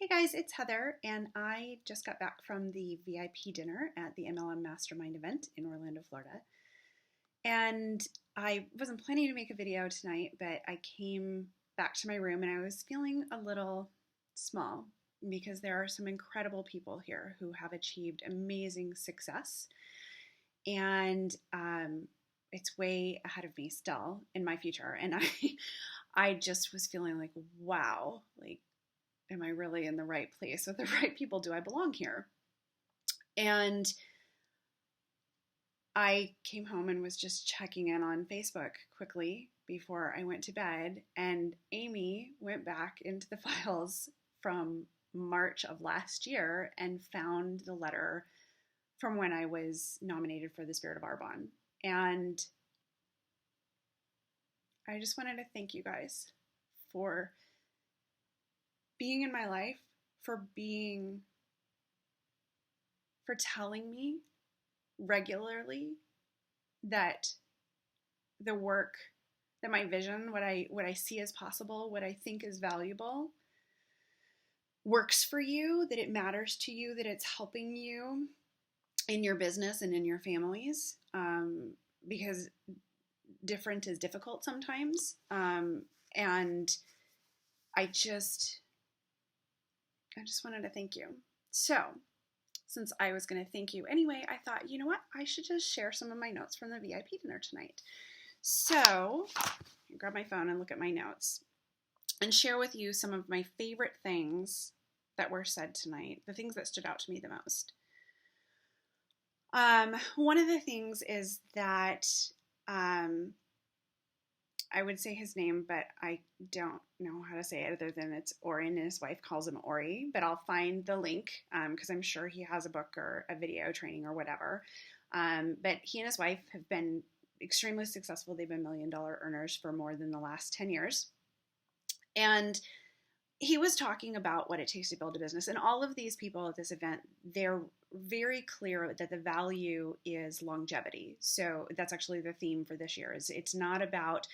Hey guys, it's Heather, and I just got back from the VIP dinner at the MLM Mastermind event in Orlando, Florida. And I wasn't planning to make a video tonight, but I came back to my room and I was feeling a little small because there are some incredible people here who have achieved amazing success. And it's way ahead of me still in my future. And I just was feeling like, wow, like, am I really in the right place with the right people? Do I belong here? And I came home and was just checking in on Facebook quickly before I went to bed. And Amy went back into the files from March of last year and found the letter from when I was nominated for the Spirit of Arbonne. And I just wanted to thank you guys for being in my life, for telling me regularly that the work, that my vision, what I see as possible, what I think is valuable, works for you, that it matters to you, that it's helping you in your business and in your families, because different is difficult sometimes. And I just wanted to thank you. So, since I was going to thank you anyway, I thought, you know what? I should just share some of my notes from the VIP dinner tonight. So, I grab my phone and look at my notes and share with you some of my favorite things that were said tonight, the things that stood out to me the most. One of the things is that I would say his name, but I don't know how to say it other than it's Ori, and his wife calls him Ori, but I'll find the link because I'm sure he has a book or a video training or whatever. But he and his wife have been extremely successful. They've been $1 million earners for more than the last 10 years. And he was talking about what it takes to build a business. And all of these people at this event, they're very clear that the value is longevity. So that's actually the theme for this year. It's not about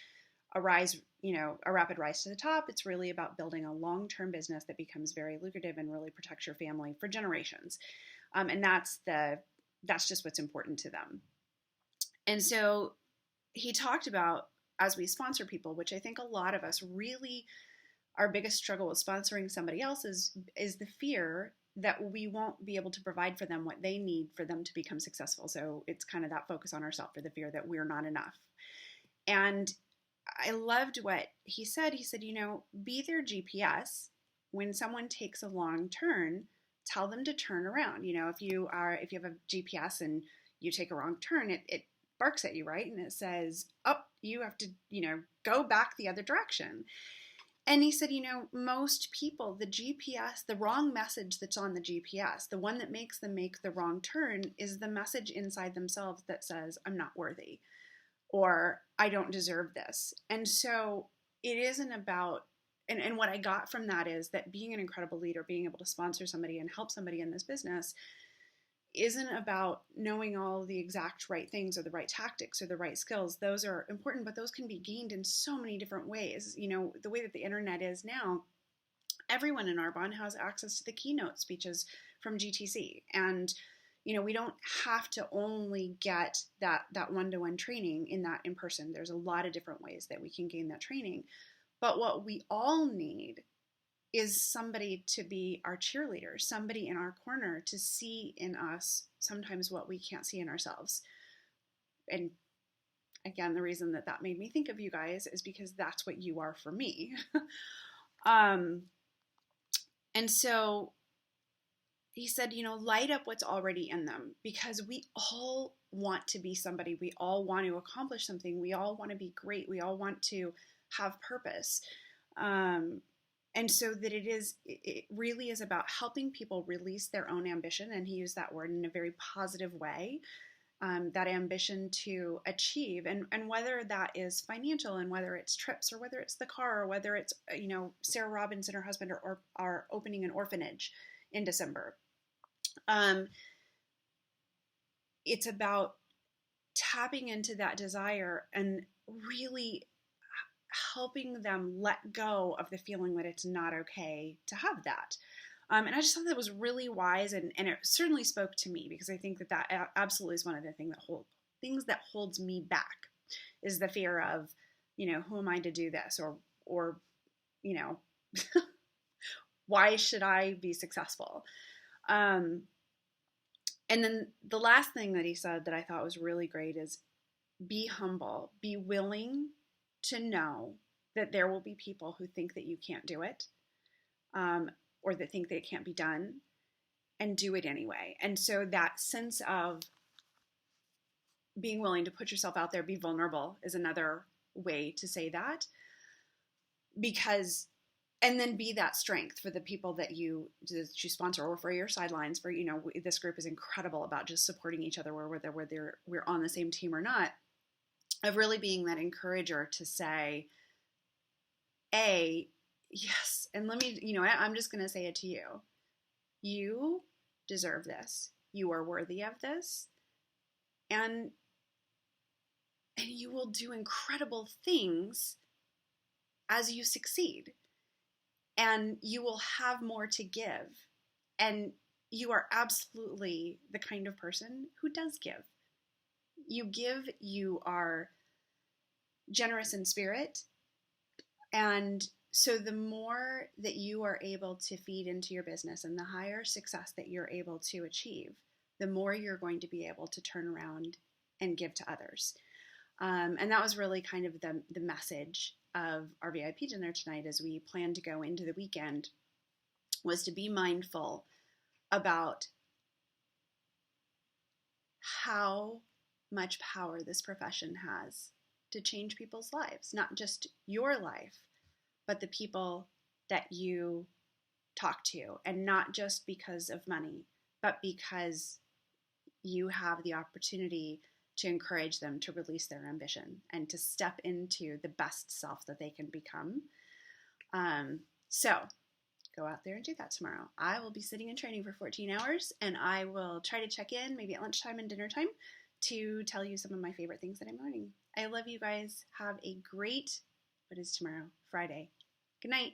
a rapid rise to the top. It's really about building a long-term business that becomes very lucrative and really protects your family for generations. And that's just what's important to them. And so he talked about, as we sponsor people, which I think a lot of us really, our biggest struggle with sponsoring somebody else is the fear that we won't be able to provide for them what they need for them to become successful. So it's kind of that focus on ourselves, or the fear that we're not enough. And I loved what he said. He said, be their GPS. When someone takes a long turn, tell them to turn around. If you have a GPS and you take a wrong turn, it barks at you, right? And it says, oh, you have to, go back the other direction. And he said, most people, the GPS, the wrong message that's on the GPS, the one that makes them make the wrong turn, is the message inside themselves that says, I'm not worthy, or I don't deserve this. And so it isn't about, and what I got from that is that being an incredible leader, being able to sponsor somebody and help somebody in this business, isn't about knowing all the exact right things or the right tactics or the right skills. Those are important, but those can be gained in so many different ways. The way that the internet is now, everyone in Arbonne has access to the keynote speeches from GTC. And we don't have to only get that one-to-one training in person. There's a lot of different ways that we can gain that training. But what we all need is somebody to be our cheerleader, somebody in our corner to see in us sometimes what we can't see in ourselves. And again, the reason that made me think of you guys is because that's what you are for me. And so he said, light up what's already in them, because we all want to be somebody. We all want to accomplish something. We all want to be great. We all want to have purpose. And so that it really is about helping people release their own ambition. And he used that word in a very positive way, that ambition to achieve. And whether that is financial, and whether it's trips, or whether it's the car, or whether it's, Sarah Robbins and her husband are opening an orphanage in December. It's about tapping into that desire and really helping them let go of the feeling that it's not okay to have that. And I just thought that was really wise, and it certainly spoke to me, because I think that absolutely is one of the things that holds me back, is the fear of, who am I to do this, or you know, why should I be successful? And then the last thing that he said that I thought was really great is, be humble, be willing to know that there will be people who think that you can't do it, or that think that it can't be done, and do it anyway. And so that sense of being willing to put yourself out there, be vulnerable, is another way to say that. And then be that strength for the people that you sponsor, or for your sidelines. For, this group is incredible about just supporting each other, whether we're on the same team or not, of really being that encourager to say, yes, and let me, I'm just going to say it to you. You deserve this. You are worthy of this. And you will do incredible things as you succeed. And you will have more to give. And you are absolutely the kind of person who does give. You give, you are generous in spirit. And so the more that you are able to feed into your business, and the higher success that you're able to achieve, the more you're going to be able to turn around and give to others. And that was really kind of the message of our VIP dinner tonight, as we plan to go into the weekend, was to be mindful about how much power this profession has to change people's lives, not just your life, but the people that you talk to, and not just because of money, but because you have the opportunity to encourage them to release their ambition and to step into the best self that they can become. So go out there and do that tomorrow. I will be sitting in training for 14 hours, and I will try to check in maybe at lunchtime and dinner time to tell you some of my favorite things that I'm learning. I love you guys. Have a great, what is tomorrow? Friday. Good night.